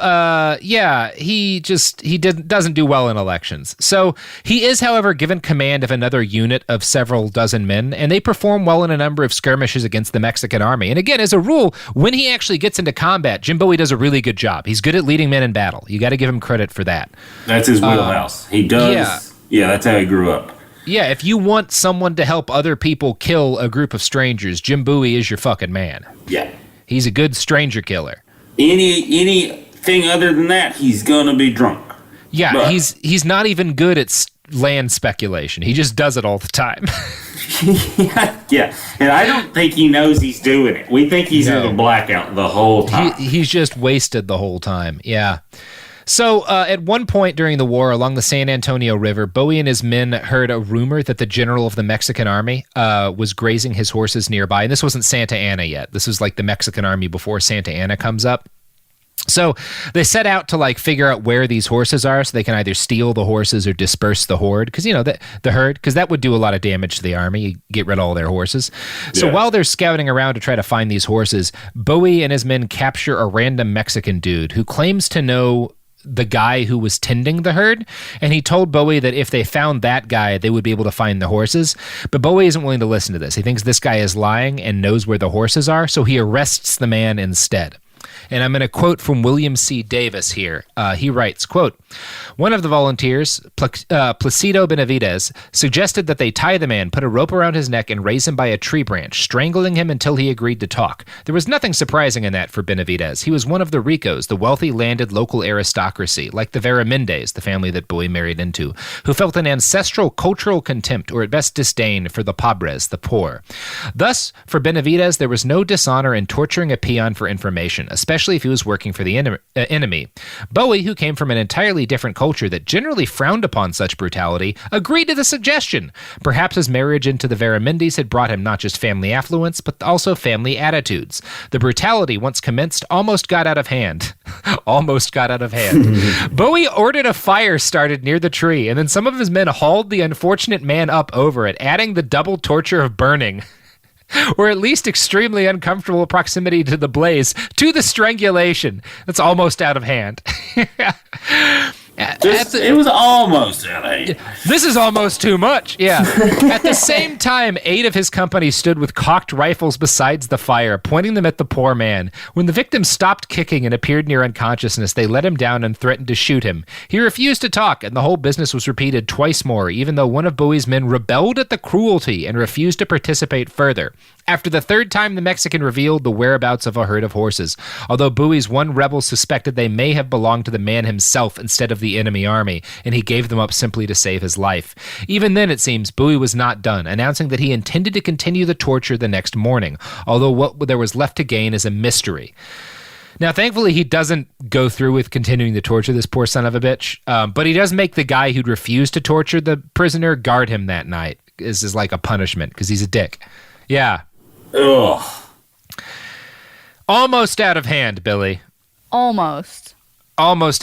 he doesn't do well in elections. So he is, however, given command of another unit of several dozen men, and they perform well in a number of skirmishes against the Mexican army. And again, as a rule, when he actually gets into combat, Jim Bowie does a really good job. He's good at leading men in battle. You got to give him credit for that. That's his wheelhouse. He does. Yeah, that's how he grew up. Yeah, if you want someone to help other people kill a group of strangers, Jim Bowie is your fucking man. Yeah. He's a good stranger killer. Anything other than that, he's gonna be drunk. Yeah, but he's not even good at land speculation. He just does it all the time. yeah, and I don't think he knows he's doing it. We think he's in the blackout the whole time. He's just wasted the whole time. Yeah. So at one point during the war along the San Antonio River, Bowie and his men heard a rumor that the general of the Mexican army was grazing his horses nearby. And this wasn't Santa Anna yet. This was like the Mexican army before Santa Anna comes up. So they set out to like figure out where these horses are so they can either steal the horses or disperse the horde. Because, the herd, because that would do a lot of damage to the army. You get rid of all their horses. So while they're scouting around to try to find these horses, Bowie and his men capture a random Mexican dude who claims to know the guy who was tending the herd, and he told Bowie that if they found that guy, they would be able to find the horses. But Bowie isn't willing to listen to this. He thinks this guy is lying and knows where the horses are, so he arrests the man instead. And I'm going to quote from William C. Davis here. He writes, quote, "One of the volunteers, Placido Benavides, suggested that they tie the man, put a rope around his neck, and raise him by a tree branch, strangling him until he agreed to talk. There was nothing surprising in that for Benavides. He was one of the ricos, the wealthy landed local aristocracy, like the Veramindes, the family that Bowie married into, who felt an ancestral cultural contempt, or at best disdain, for the pobres, the poor. Thus, for Benavides, there was no dishonor in torturing a peon for information, especially if he was working for the enemy. Bowie, who came from an entirely different culture that generally frowned upon such brutality, agreed to the suggestion. Perhaps his marriage into the Veramindes had brought him not just family affluence, but also family attitudes. The brutality, once commenced, almost got out of hand." Almost got out of hand. "Bowie ordered a fire started near the tree, and then some of his men hauled the unfortunate man up over it, adding the double torture of burning, or at least extremely uncomfortable proximity to the blaze, to the strangulation." That's almost out of hand. It was almost out of hand. This is almost too much. Yeah. At the same time, 8 of his company stood with cocked rifles beside the fire, pointing them at the poor man. When the victim stopped kicking and appeared near unconsciousness, they let him down and threatened to shoot him. He refused to talk, and the whole business was repeated twice more, even though one of Bowie's men rebelled at the cruelty and refused to participate further. After the third time, the Mexican revealed the whereabouts of a herd of horses, although Bowie's one rebel suspected they may have belonged to the man himself instead of the enemy army, and he gave them up simply to save his life. Even then, it seems, Bowie was not done, announcing that he intended to continue the torture the next morning, although what there was left to gain is a mystery. Now, thankfully, he doesn't go through with continuing to torture this poor son of a bitch, but he does make the guy who'd refused to torture the prisoner guard him that night. This is like a punishment, because he's a dick. Yeah. Ugh. Almost out of hand, Billy. Almost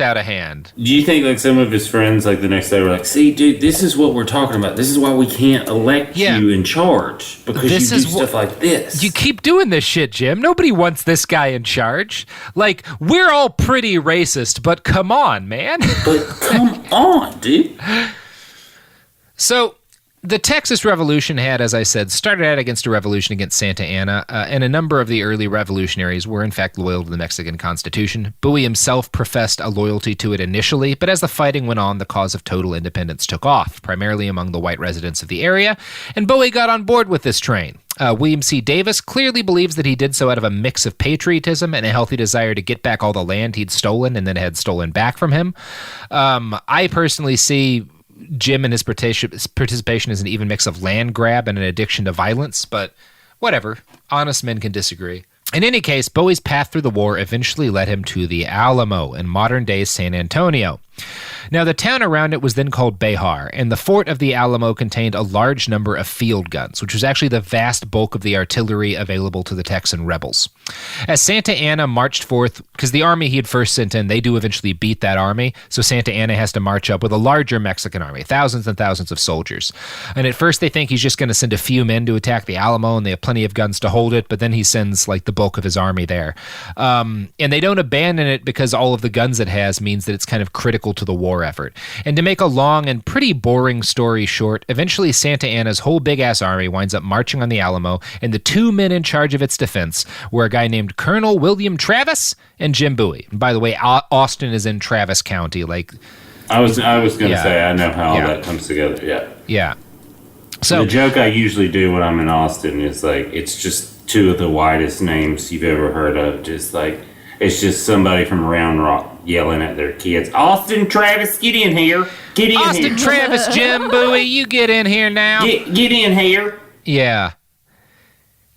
out of hand. Do you think like some of his friends like the next day were like, "See, dude, this is what we're talking about. This is why we can't elect you in charge, because you do stuff like this. You keep doing this shit, Jim. Nobody wants this guy in charge. Like, we're all pretty racist, but come on, man." But come on, dude. So, the Texas Revolution had, as I said, started out against a revolution against Santa Anna, and a number of the early revolutionaries were in fact loyal to the Mexican Constitution. Bowie himself professed a loyalty to it initially, but as the fighting went on, the cause of total independence took off, primarily among the white residents of the area, and Bowie got on board with this train. William C. Davis clearly believes that he did so out of a mix of patriotism and a healthy desire to get back all the land he'd stolen and then had stolen back from him. I personally see Jim and his participation is an even mix of land grab and an addiction to violence, but whatever. Honest men can disagree. In any case, Bowie's path through the war eventually led him to the Alamo in modern-day San Antonio. Now, the town around it was then called Behar, and the fort of the Alamo contained a large number of field guns, which was actually the vast bulk of the artillery available to the Texan rebels. As Santa Anna marched forth, because the army he had first sent in, they do eventually beat that army, so Santa Anna has to march up with a larger Mexican army, thousands and thousands of soldiers. And at first they think he's just going to send a few men to attack the Alamo, and they have plenty of guns to hold it, but then he sends like the bulk of his army there. And they don't abandon it because all of the guns it has means that it's kind of critical to the war effort. And to make a long and pretty boring story short, eventually Santa Anna's whole big-ass army winds up marching on the Alamo, and the 2 men in charge of its defense were a guy named Colonel William Travis and Jim Bowie. And by the way, Austin is in Travis County. Like, I was going to say, I know how all that comes together. Yeah. Yeah. So the joke I usually do when I'm in Austin is like, it's just 2 of the whitest names you've ever heard of. Just like, it's just somebody from Round Rock yelling at their kids, "Austin, Travis, get in here. Get in Austin, here. Austin, Travis, Jim Bowie, you get in here now. Get in here." Yeah.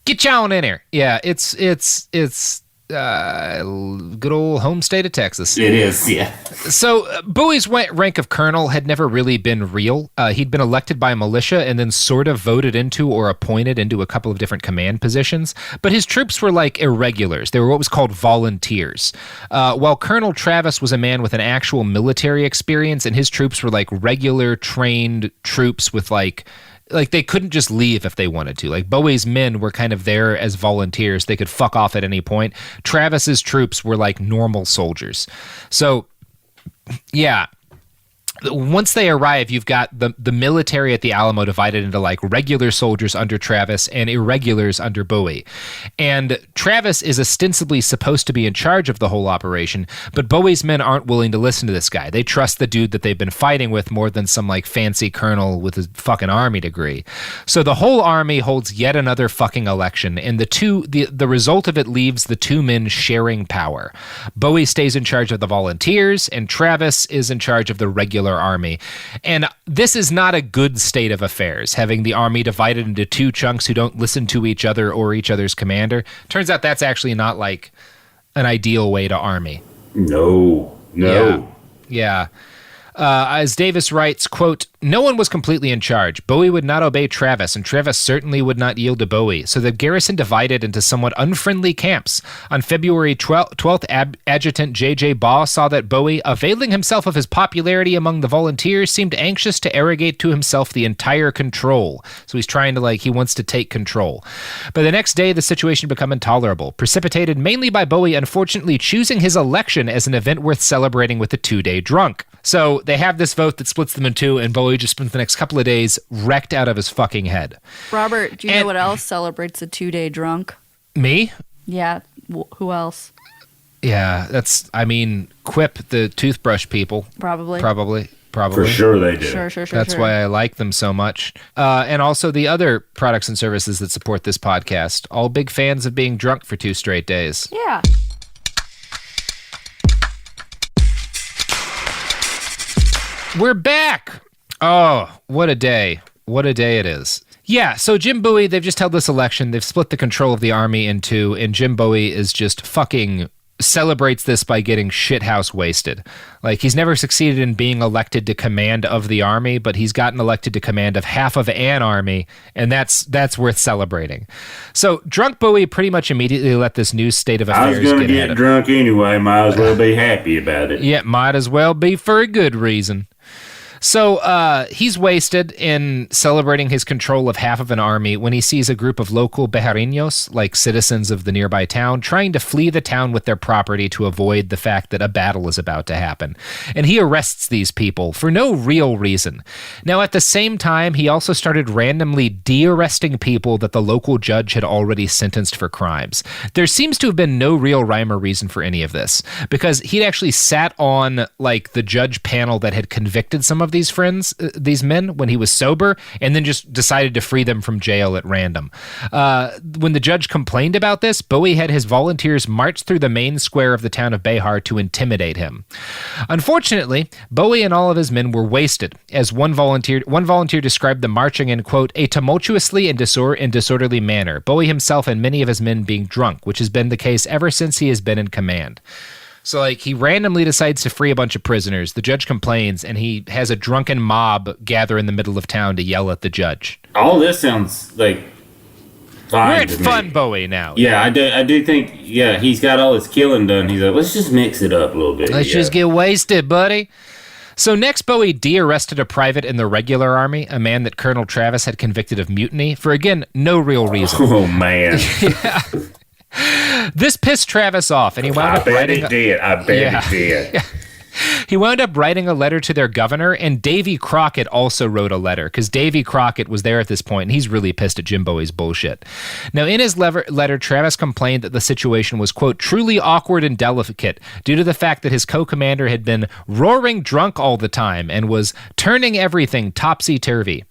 Get y'all in here. Yeah, it's good old home state of Texas. It is, yeah. So Bowie's rank of colonel had never really been real. He'd been elected by militia and then sort of voted into or appointed into a couple of different command positions. But his troops were like irregulars. They were what was called volunteers. While Colonel Travis was a man with an actual military experience, and his troops were like regular trained troops with like they couldn't just leave if they wanted to. Like, Bowie's men were kind of there as volunteers. They could fuck off at any point. Travis's troops were like normal soldiers. So, yeah. once they arrive, you've got the military at the Alamo divided into like regular soldiers under Travis and irregulars under Bowie. And Travis is ostensibly supposed to be in charge of the whole operation, but Bowie's men aren't willing to listen to this guy. They trust the dude that they've been fighting with more than some like fancy colonel with a fucking army degree. So the whole army holds yet another fucking election, and the result of it leaves the two men sharing power. Bowie stays in charge of the volunteers, and Travis is in charge of the regular army. And this is not a good state of affairs, having the army divided into two chunks who don't listen to each other or each other's commander. Turns out that's actually not like an ideal way to army. No. Yeah. As Davis writes, quote, "No one was completely in charge. Bowie would not obey Travis, and Travis certainly would not yield to Bowie. So the garrison divided into somewhat unfriendly camps. On February 12th, Adjutant J.J. Baugh saw that Bowie, availing himself of his popularity among the volunteers, seemed anxious to arrogate to himself the entire control." So he's trying to, he wants to take control. But the next day, the situation became intolerable, precipitated mainly by Bowie unfortunately choosing his election as an event worth celebrating with a 2-day drunk. So they have this vote that splits them in two, and Bowie just spent the next couple of days wrecked out of his fucking head. Robert, do you know what else celebrates a 2-day drunk? Me? Yeah. Who else? Yeah, Quip, the toothbrush people. Probably. For sure they do. Sure. That's why I like them so much. And also the other products and services that support this podcast. All big fans of being drunk for 2 straight days. Yeah. We're back! Oh, what a day. What a day it is. Yeah, so Jim Bowie, they've just held this election. They've split the control of the army in two, and Jim Bowie is just fucking celebrates this by getting shithouse wasted. He's never succeeded in being elected to command of the army, but he's gotten elected to command of half of an army, and that's worth celebrating. So drunk Bowie pretty much immediately let this new state of affairs I was going to get drunk anyway. Might as well be happy about it. Yeah, might as well be for a good reason. So he's wasted in celebrating his control of half of an army when he sees a group of local Bejareños, like citizens of the nearby town, trying to flee the town with their property to avoid the fact that a battle is about to happen. And he arrests these people for no real reason. Now, at the same time, he also started randomly de-arresting people that the local judge had already sentenced for crimes. There seems to have been no real rhyme or reason for any of this, because he'd actually sat on the judge panel that had convicted some of these men when he was sober, and then just decided to free them from jail at random. When the judge complained about this, Bowie had his volunteers march through the main square of the town of Behar to intimidate him. Unfortunately, Bowie and all of his men were wasted, as one volunteer described the marching in, quote, "a tumultuously and disorderly manner, Bowie himself and many of his men being drunk, which has been the case ever since he has been in command." So, he randomly decides to free a bunch of prisoners. The judge complains, and he has a drunken mob gather in the middle of town to yell at the judge. All this sounds like fine. We're at Fun Bowie now. Yeah, I do think, he's got all his killing done. He's like, let's just mix it up a little bit. Let's just get wasted, buddy. So next, Bowie de-arrested a private in the regular army, a man that Colonel Travis had convicted of mutiny, for, again, no real reason. Oh, man. Yeah. This pissed Travis off, and he wound up writing... I bet it did. He wound up writing a letter to their governor, and Davy Crockett also wrote a letter, because Davy Crockett was there at this point, and he's really pissed at Jim Bowie's bullshit. Now, in his letter, Travis complained that the situation was, quote, truly awkward and delicate due to the fact that his co-commander had been roaring drunk all the time and was turning everything topsy-turvy.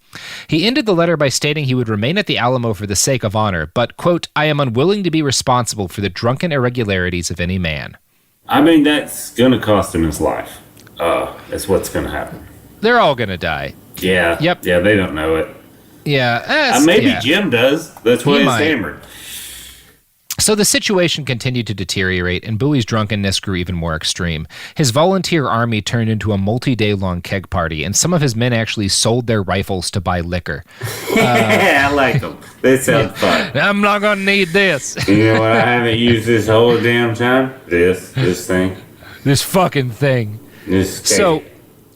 He ended the letter by stating he would remain at the Alamo for the sake of honor, but, quote, "I am unwilling to be responsible for the drunken irregularities of any man." I mean, that's going to cost him his life. That's what's going to happen. They're all going to die. Yeah. Yep. Yeah, they don't know it. Yeah. Maybe Jim does. That's why he's hammered. So the situation continued to deteriorate, and Bowie's drunkenness grew even more extreme. His volunteer army turned into a multi-day-long keg party, and some of his men actually sold their rifles to buy liquor. I like them. They sound fun. I'm not going to need this. You know what I haven't used this whole damn time? This thing. This fucking thing. This cake. So,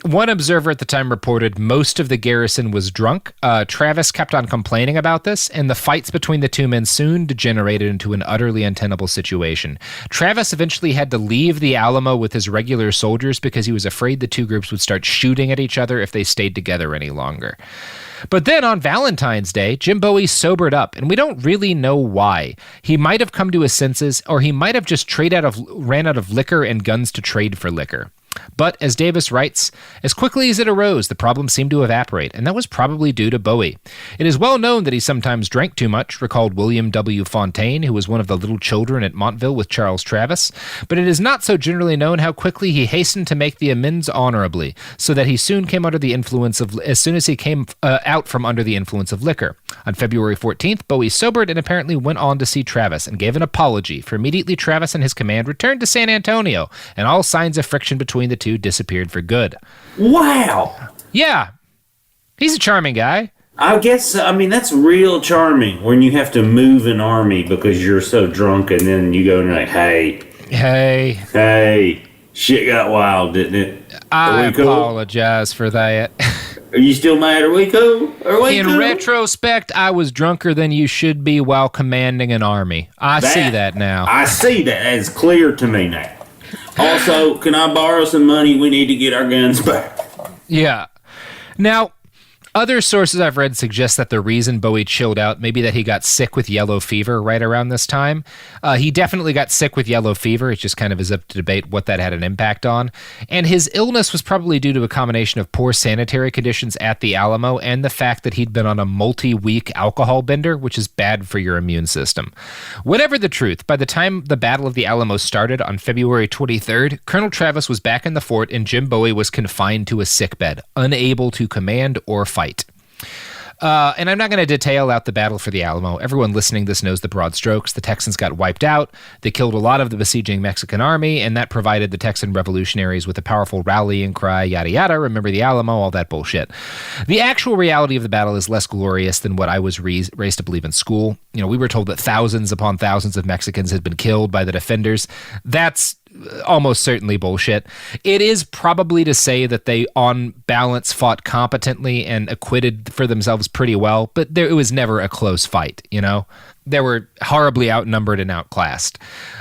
One observer at the time reported most of the garrison was drunk. Travis kept on complaining about this, and the fights between the two men soon degenerated into an utterly untenable situation. Travis eventually had to leave the Alamo with his regular soldiers because he was afraid the two groups would start shooting at each other if they stayed together any longer. But then on Valentine's Day, Jim Bowie sobered up, and we don't really know why. He might have come to his senses, or he might have just ran out of liquor and guns to trade for liquor. But, as Davis writes, as quickly as it arose, the problem seemed to evaporate, and that was probably due to Bowie. It is well known that he sometimes drank too much, recalled William W. Fontaine, who was one of the little children at Montville with Charles Travis, but it is not so generally known how quickly he hastened to make the amends honorably, so that he soon came under the influence of, as soon as he came out from under the influence of liquor. On February 14th, Bowie sobered and apparently went on to see Travis and gave an apology, for immediately Travis and his command returned to San Antonio, and all signs of friction between the two disappeared for good. Wow. Yeah. He's a charming guy. I guess, I mean, that's real charming when you have to move an army because you're so drunk and then you go and you're like, hey, shit got wild, didn't it? I apologize for that. Are you still mad? Are we cool? In retrospect, I was drunker than you should be while commanding an army. I see that now. I see that. It's clear to me now. Also, can I borrow some money? We need to get our guns back. Yeah. Now, other sources I've read suggest that the reason Bowie chilled out may be that he got sick with yellow fever right around this time. He definitely got sick with yellow fever. It just kind of is up to debate what that had an impact on. And his illness was probably due to a combination of poor sanitary conditions at the Alamo and the fact that he'd been on a multi-week alcohol bender, which is bad for your immune system. Whatever the truth, by the time the Battle of the Alamo started on February 23rd, Colonel Travis was back in the fort and Jim Bowie was confined to a sickbed, unable to command or fight. And I'm not going to detail out the battle for the Alamo. Everyone listening to this knows the broad strokes. The Texans got wiped out. They killed a lot of the besieging Mexican army, and that provided the Texan revolutionaries with a powerful rallying cry, yada yada, remember the Alamo, all that bullshit. The actual reality of the battle is less glorious than what I was raised to believe in school. You know, we were told that thousands upon thousands of Mexicans had been killed by the defenders. That's almost certainly bullshit. It is probably to say that they, on balance, fought competently and acquitted for themselves pretty well, but it was never a close fight, you know? They were horribly outnumbered and outclassed.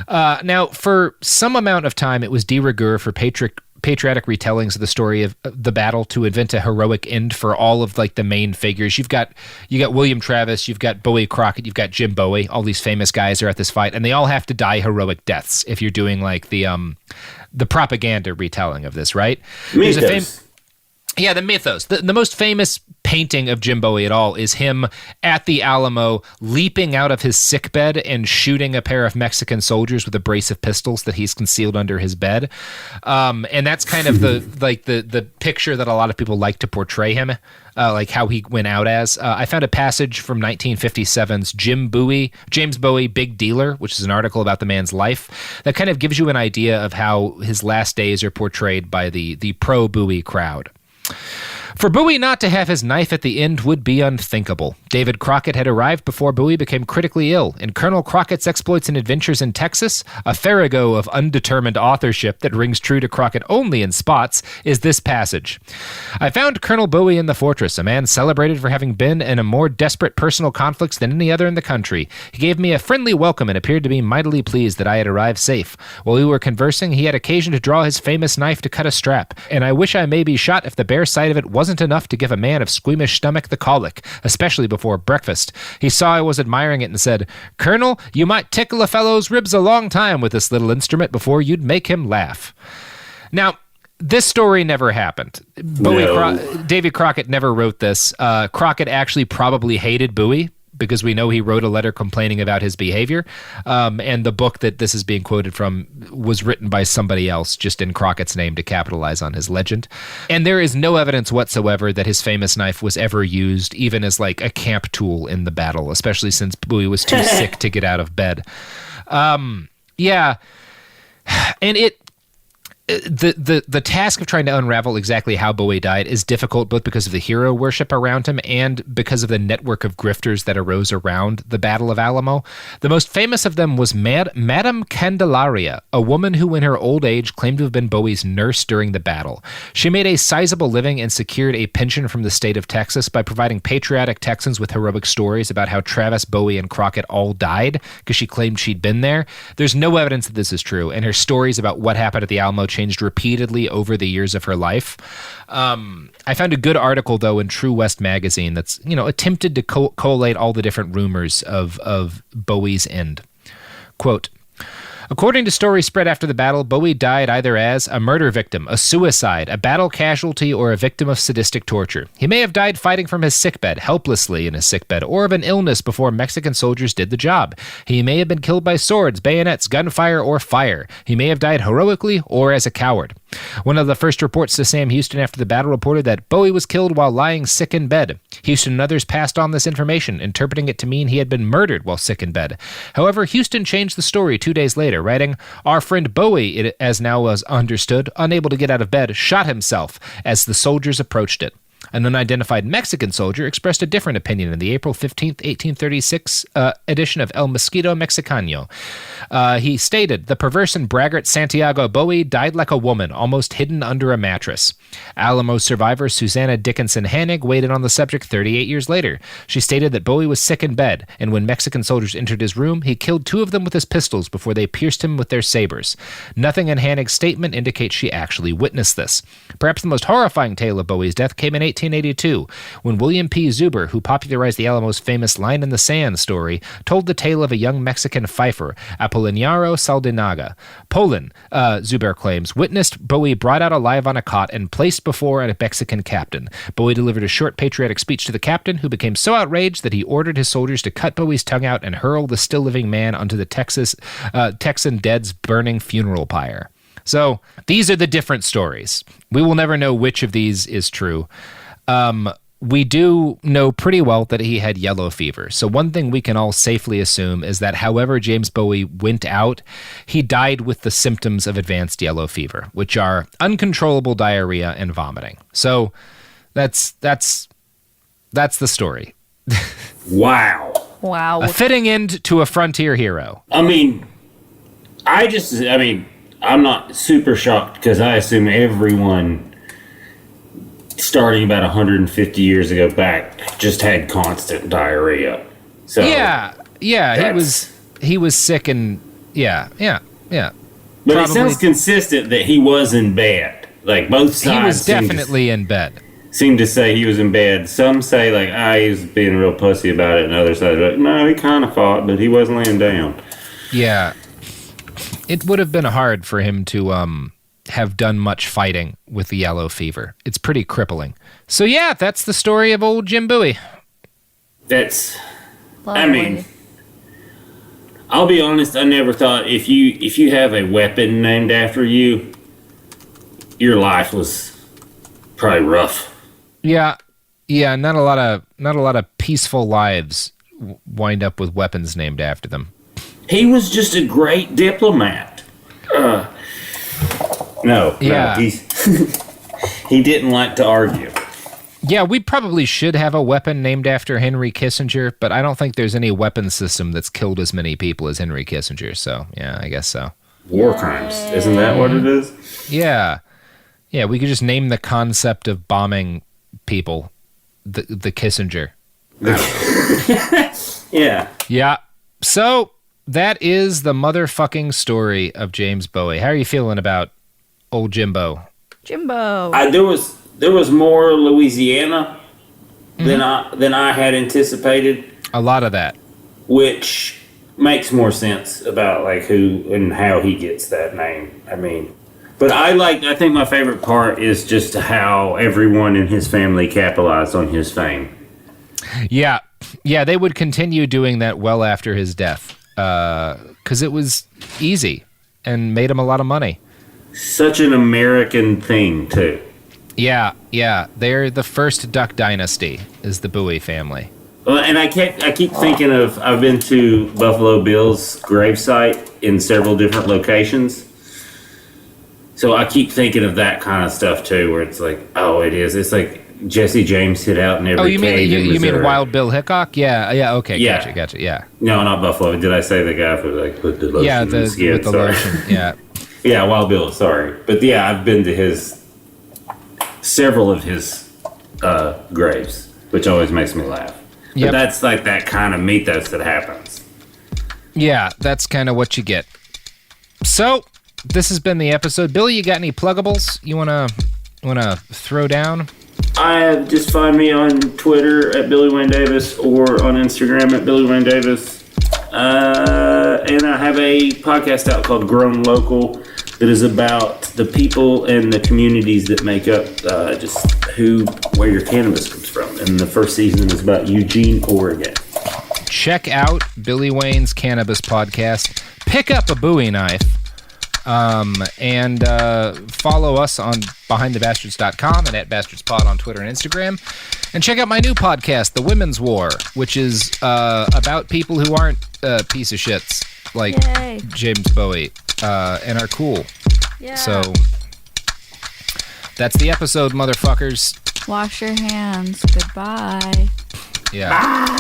Now, for some amount of time, it was de rigueur for patriotic retellings of the story of the battle to invent a heroic end for all of like the main figures. You got William Travis, you've got Bowie Crockett, you've got Jim Bowie. All these famous guys are at this fight, and they all have to die heroic deaths if you're doing like the propaganda retelling of this, right? Mythos. The mythos. The most famous painting of Jim Bowie at all is him at the Alamo leaping out of his sickbed and shooting a pair of Mexican soldiers with a brace of pistols that he's concealed under his bed. And that's kind of the picture that a lot of people like to portray him, like how he went out as. I found a passage from 1957's James Bowie, Big Dealer, which is an article about the man's life that kind of gives you an idea of how his last days are portrayed by the pro-Bowie crowd. For Bowie not to have his knife at the end would be unthinkable. David Crockett had arrived before Bowie became critically ill. In Colonel Crockett's Exploits and Adventures in Texas, a farrago of undetermined authorship that rings true to Crockett only in spots, is this passage. I found Colonel Bowie in the fortress, a man celebrated for having been in a more desperate personal conflicts than any other in the country. He gave me a friendly welcome and appeared to be mightily pleased that I had arrived safe. While we were conversing, he had occasion to draw his famous knife to cut a strap, and I wish I may be shot if the bare sight of it wasn't enough to give a man of squeamish stomach the colic, especially before breakfast. He saw I was admiring it and said, "Colonel, you might tickle a fellow's ribs a long time with this little instrument before you'd make him laugh." Now, this story never happened. David Crockett never wrote this. Crockett actually probably hated Bowie, because we know he wrote a letter complaining about his behavior. And the book that this is being quoted from was written by somebody else, just in Crockett's name to capitalize on his legend. And there is no evidence whatsoever that his famous knife was ever used, even as like a camp tool in the battle, especially since Bowie was too sick to get out of bed. And the task of trying to unravel exactly how Bowie died is difficult, both because of the hero worship around him and because of the network of grifters that arose around the Battle of Alamo. The most famous of them was Madame Candelaria, a woman who in her old age claimed to have been Bowie's nurse during the battle. She made a sizable living and secured a pension from the state of Texas by providing patriotic Texans with heroic stories about how Travis, Bowie, and Crockett all died because she claimed she'd been there. There's no evidence that this is true, and her stories about what happened at the Alamo changed repeatedly over the years of her life. I found a good article, though, in True West magazine that's, attempted to collate all the different rumors of Bowie's end. Quote, according to stories spread after the battle, Bowie died either as a murder victim, a suicide, a battle casualty, or a victim of sadistic torture. He may have died fighting from his sickbed, helplessly in his sickbed, or of an illness before Mexican soldiers did the job. He may have been killed by swords, bayonets, gunfire, or fire. He may have died heroically or as a coward. One of the first reports to Sam Houston after the battle reported that Bowie was killed while lying sick in bed. Houston and others passed on this information, interpreting it to mean he had been murdered while sick in bed. However, Houston changed the story 2 days later, writing, our friend Bowie, it as now was understood, unable to get out of bed, shot himself as the soldiers approached it. An unidentified Mexican soldier expressed a different opinion in the April 15, 1836 edition of El Mosquito Mexicano. He stated, the perverse and braggart Santiago Bowie died like a woman, almost hidden under a mattress. Alamo survivor Susanna Dickinson Hanig weighed in on the subject 38 years later. She stated that Bowie was sick in bed, and when Mexican soldiers entered his room, he killed 2 of them with his pistols before they pierced him with their sabers. Nothing in Hanig's statement indicates she actually witnessed this. Perhaps the most horrifying tale of Bowie's death came in 1882, when William P. Zuber, who popularized the Alamo's famous Line in the Sand story, told the tale of a young Mexican fifer, Apolinario Saldinaga. Poland, Zuber claims, witnessed Bowie brought out alive on a cot and placed before a Mexican captain. Bowie delivered a short patriotic speech to the captain, who became so outraged that he ordered his soldiers to cut Bowie's tongue out and hurl the still-living man onto the Texan dead's burning funeral pyre. So these are the different stories. We will never know which of these is true. We do know pretty well that he had yellow fever. So one thing we can all safely assume is that however James Bowie went out, he died with the symptoms of advanced yellow fever, which are uncontrollable diarrhea and vomiting. So that's the story. Wow. Wow. A fitting end to a frontier hero. I'm not super shocked because I assume everyone starting about 150 years ago back just had constant diarrhea. So yeah, he was sick and yeah. But Probably, it sounds consistent that he was in bed. Like both sides. He was definitely in bed. Seem to say he was in bed. Some say like, he was being real pussy about it, and others say like, no, he kind of fought, but he wasn't laying down. Yeah, it would have been hard for him to have done much fighting with the yellow fever. It's pretty crippling. So yeah, that's the story of old Jim Bowie. I'll be honest, I never thought if you have a weapon named after you, your life was probably rough. Yeah, not a lot of peaceful lives wind up with weapons named after them. He was just a great diplomat. No, he didn't like to argue. Yeah, we probably should have a weapon named after Henry Kissinger, but I don't think there's any weapon system that's killed as many people as Henry Kissinger, so yeah, I guess so. War crimes, isn't that what it is? Yeah, we could just name the concept of bombing people the Kissinger. Yeah. So that is the motherfucking story of James Bowie. How are you feeling about old Jimbo? There was more Louisiana than I had anticipated. A lot of that, which makes more sense about like who and how he gets that name. I mean, but I think my favorite part is just how everyone in his family capitalized on his fame. Yeah, they would continue doing that well after his death because it was easy and made him a lot of money. Such an American thing, too. Yeah. They're the first Duck Dynasty, is the Bowie family. Well, and I keep thinking of, I've been to Buffalo Bill's gravesite in several different locations. So I keep thinking of that kind of stuff too, where it's like, oh, it is. It's like Jesse James hid out in every you mean cave in you mean Missouri. Wild Bill Hickok? Yeah. Okay, Yeah. gotcha. Yeah. No, not Buffalo. Did I say the guy who like put the lotion Yeah, in the skin? with the Sorry. lotion. Yeah. Yeah, Wild Bill. Sorry, but yeah, I've been to several of his graves, which always makes me laugh. But Yep. that's like that kind of mythos that happens. Yeah, that's kind of what you get. So, this has been the episode. Billy, you got any pluggables you wanna throw down? Just find me on Twitter at Billy Wayne Davis or on Instagram at Billy Wayne Davis. And I have a podcast out called Grown Local that is about the people and the communities that make up where your cannabis comes from. And the first season is about Eugene, Oregon. Check out Billy Wayne's Cannabis Podcast. Pick up a Bowie knife. And follow us on BehindTheBastards.com and at BastardsPod on Twitter and Instagram. And check out my new podcast, The Women's War, which is about people who aren't piece of shits like Yay. James Bowie and are cool. Yeah. So that's the episode, motherfuckers. Wash your hands. Goodbye. Yeah.